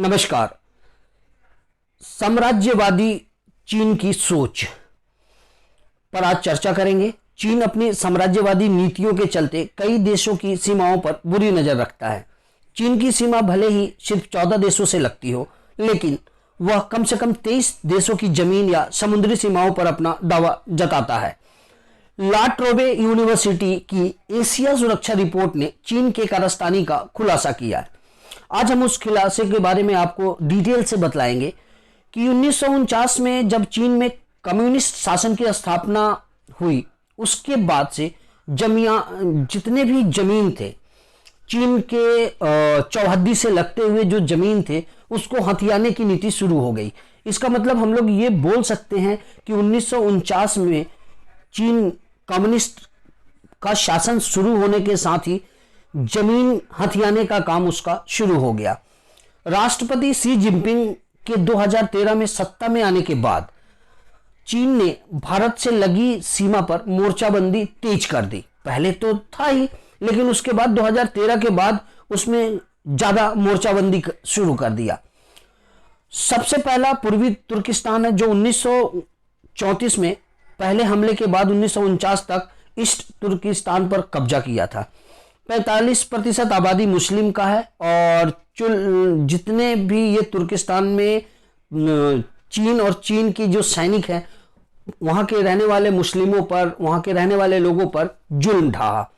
नमस्कार। साम्राज्यवादी चीन की सोच पर आज चर्चा करेंगे। चीन अपनी साम्राज्यवादी नीतियों के चलते कई देशों की सीमाओं पर बुरी नजर रखता है। चीन की सीमा भले ही सिर्फ 14 देशों से लगती हो, लेकिन वह कम से कम 23 देशों की जमीन या समुद्री सीमाओं पर अपना दावा जताता है। ला ट्रोबे यूनिवर्सिटी की एशिया सुरक्षा रिपोर्ट ने चीन के कारस्तानी का खुलासा किया है। आज हम उस खुलासे के बारे में आपको डिटेल से बतलाएंगे कि 1949 में जब चीन में कम्युनिस्ट शासन की स्थापना हुई, उसके बाद से जितने भी जमीन थे, चीन के चौहद्दी से लगते हुए जो जमीन थे, उसको हथियाने की नीति शुरू हो गई। इसका मतलब हम लोग ये बोल सकते हैं कि 1949 में चीन कम्युनिस्ट का शासन शुरू होने के साथ ही जमीन हथियाने का काम उसका शुरू हो गया। राष्ट्रपति शी जिनपिंग के 2013 में सत्ता में आने के बाद चीन ने भारत से लगी सीमा पर मोर्चाबंदी तेज कर दी। पहले तो था ही, लेकिन उसके बाद 2013 के बाद उसमें ज्यादा मोर्चाबंदी शुरू कर दिया। सबसे पहला पूर्वी तुर्किस्तान है, जो 1934 में पहले हमले के बाद 1949 तक ईस्ट तुर्किस्तान पर कब्जा किया था। 45% आबादी मुस्लिम का है और जितने भी ये तुर्किस्तान में चीन और चीन की जो सैनिक हैं, वहां के रहने वाले मुस्लिमों पर, वहां के रहने वाले लोगों पर जुल्म ढहा।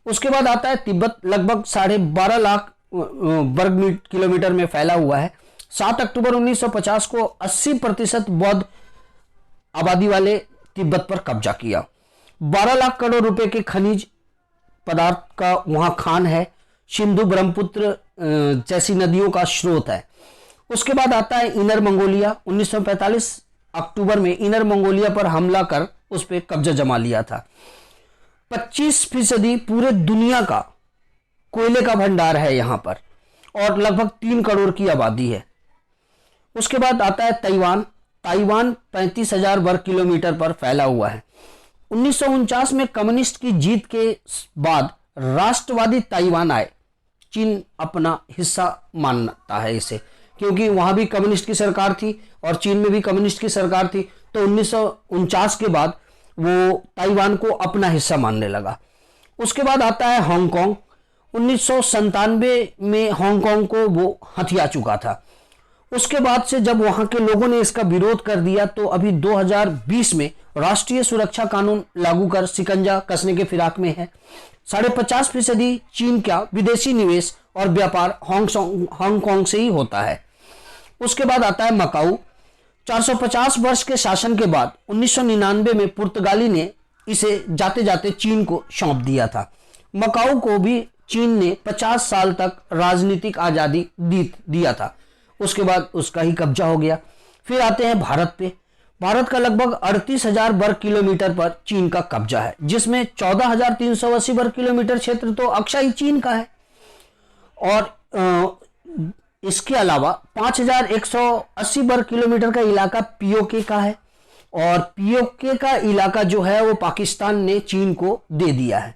उसके बाद आता है तिब्बत, लगभग 12.5 लाख वर्ग किलोमीटर में फैला हुआ है। 7 अक्टूबर 1950 को 80% बौद्ध आबादी वाले तिब्बत पर कब्जा किया। 12 लाख करोड़ रुपए के खनिज पदार्थ का वहां खान है। सिंधु ब्रह्मपुत्र जैसी नदियों का स्रोत है। उसके बाद आता है इनर मंगोलिया। 1945 अक्टूबर में इनर मंगोलिया पर हमला कर उस पर कब्जा जमा लिया था। 25% पूरे दुनिया का कोयले का भंडार है यहां पर और लगभग 3 करोड़ की आबादी है। उसके बाद आता है ताइवान। ताइवान 35,000 वर्ग किलोमीटर पर फैला हुआ है। 1949 में कम्युनिस्ट की जीत के बाद राष्ट्रवादी ताइवान आए। चीन अपना हिस्सा मानता है इसे, क्योंकि वहां भी कम्युनिस्ट की सरकार थी और चीन में भी कम्युनिस्ट की सरकार थी, तो 1949 के बाद वो ताइवान को अपना हिस्सा मानने लगा। उसके बाद आता है हांगकांग। 1997 में हांगकांग को वो हथिया चुका था। उसके बाद से जब वहां के लोगों ने इसका विरोध कर दिया, तो अभी 2020 में राष्ट्रीय सुरक्षा कानून लागू कर शिकंजा कसने के फिराक में है। 50.5% चीन का विदेशी निवेश और व्यापार हांगकांग से ही होता है। उसके बाद आता है मकाऊ। 450 वर्ष के शासन के बाद 1999 में पुर्तगाली ने इसे जाते जाते चीन को सौंप दिया था। मकाऊ को भी चीन ने 50 साल तक राजनीतिक आजादी दिया था। उसके बाद उसका ही कब्जा हो गया। फिर आते हैं भारत पे। भारत का लगभग 38,000 वर्ग किलोमीटर पर चीन का कब्जा है, जिसमें 14,380 वर्ग किलोमीटर क्षेत्र तो अक्षय चीन का है और इसके अलावा 5,180 वर्ग किलोमीटर का इलाका पीओके का है और पीओके का इलाका जो है वो पाकिस्तान ने चीन को दे दिया है।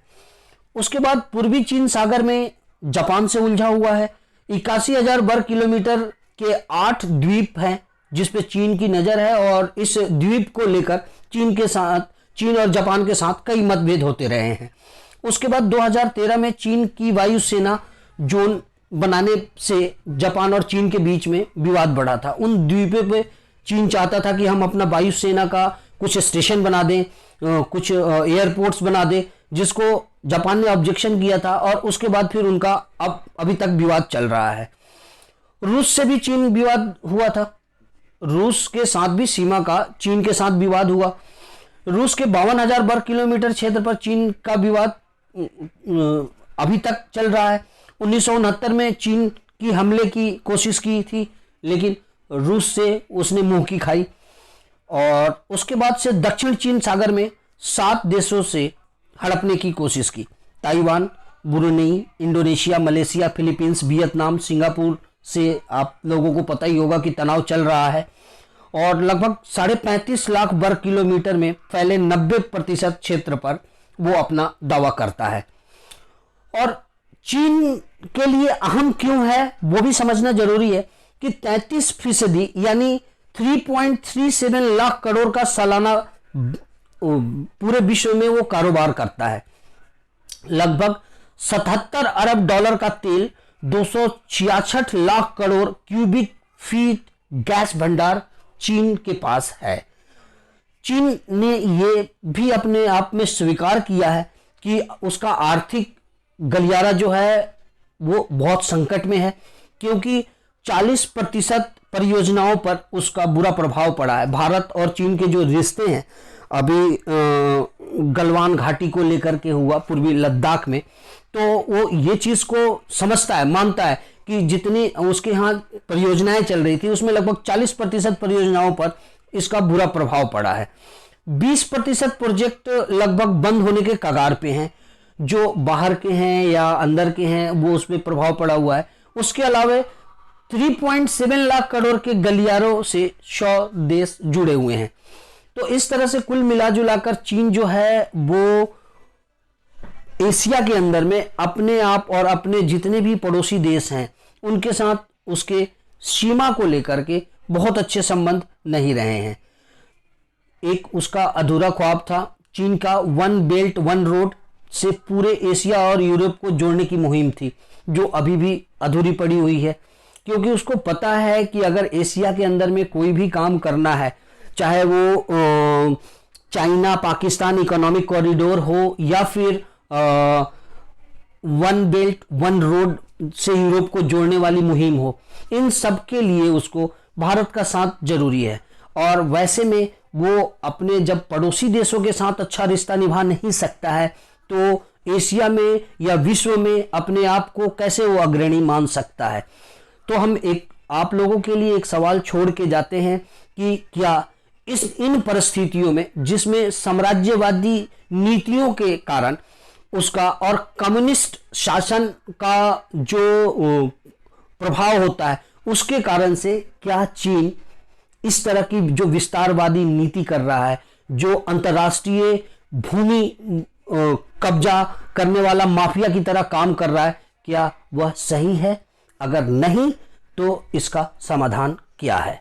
उसके बाद पूर्वी चीन सागर में जापान से उलझा हुआ है। 81,000 वर्ग किलोमीटर के 8 द्वीप हैं जिसपे चीन की नजर है और इस द्वीप को लेकर चीन और जापान के साथ कई मतभेद होते रहे हैं। उसके बाद 2013 में चीन की वायुसेना जोन बनाने से जापान और चीन के बीच में विवाद बढ़ा था। उन द्वीपों पे चीन चाहता था कि हम अपना वायुसेना का कुछ स्टेशन बना दें, कुछ एयरपोर्ट्स बना दें, जिसको जापान ने ऑब्जेक्शन किया था और उसके बाद फिर उनका अभी तक विवाद चल रहा है। रूस से भी चीन विवाद हुआ था। रूस के साथ भी सीमा का चीन के साथ विवाद हुआ। रूस के 52,000 वर्ग किलोमीटर क्षेत्र पर चीन का विवाद अभी तक चल रहा है। 1969 में चीन की हमले की कोशिश की थी, लेकिन रूस से उसने मुंह की खाई और उसके बाद से दक्षिण चीन सागर में 7 देशों से हड़पने की कोशिश की। Taiwan, Brunei, Indonesia, Malaysia, Philippines, Vietnam, Singapore से आप लोगों को पता ही होगा कि तनाव चल रहा है और लगभग 35.5 लाख वर्ग किलोमीटर में फैले 90% क्षेत्र पर वो अपना दावा करता है। और चीन के लिए अहम क्यों है वो भी समझना जरूरी है, कि 33% यानी 3.37 लाख करोड़ का सालाना पूरे विश्व में वो कारोबार करता है। लगभग 77 अरब डॉलर का तेल, 266 lakh crore cubic feet gas भंडार चीन के पास है। चीन ने ये भी अपने आप में स्वीकार किया है कि उसका आर्थिक गलियारा जो है वो बहुत संकट में है, क्योंकि 40% परियोजनाओं पर उसका बुरा प्रभाव पड़ा है। भारत और चीन के जो रिश्ते हैं, अभी गलवान घाटी को लेकर के हुआ पूर्वी लद्दाख में, तो वो ये चीज को समझता है, मानता है कि जितनी उसके यहाँ परियोजनाएं चल रही थी उसमें लगभग 40% परियोजनाओं पर इसका बुरा प्रभाव पड़ा है। 20% प्रोजेक्ट लगभग बंद होने के कगार पे हैं, जो बाहर के हैं या अंदर के हैं वो उस पर प्रभाव पड़ा हुआ है। उसके अलावा 3.7 लाख करोड़ के गलियारों से 100 देश जुड़े हुए हैं। तो इस तरह से कुल मिला जुलाकर चीन जो है वो एशिया के अंदर में अपने आप और अपने जितने भी पड़ोसी देश हैं उनके साथ उसके सीमा को लेकर के बहुत अच्छे संबंध नहीं रहे हैं। एक उसका अधूरा ख्वाब था चीन का वन बेल्ट वन रोड से पूरे एशिया और यूरोप को जोड़ने की मुहिम थी, जो अभी भी अधूरी पड़ी हुई है, क्योंकि उसको पता है कि अगर एशिया के अंदर में कोई भी काम करना है, चाहे वो चाइना पाकिस्तान इकोनॉमिक कॉरिडोर हो या फिर वन बेल्ट वन रोड से यूरोप को जोड़ने वाली मुहिम हो, इन सब के लिए उसको भारत का साथ जरूरी है। और वैसे में वो अपने जब पड़ोसी देशों के साथ अच्छा रिश्ता निभा नहीं सकता है तो एशिया में या विश्व में अपने आप को कैसे वो अग्रणी मान सकता है। तो हम आप लोगों के लिए एक सवाल छोड़ के जाते हैं कि क्या इन परिस्थितियों में जिसमें साम्राज्यवादी नीतियों के कारण उसका और कम्युनिस्ट शासन का जो प्रभाव होता है उसके कारण से क्या चीन इस तरह की जो विस्तारवादी नीति कर रहा है, जो अंतर्राष्ट्रीय भूमि कब्जा करने वाला माफिया की तरह काम कर रहा है, क्या वह सही है? अगर नहीं तो इसका समाधान क्या है?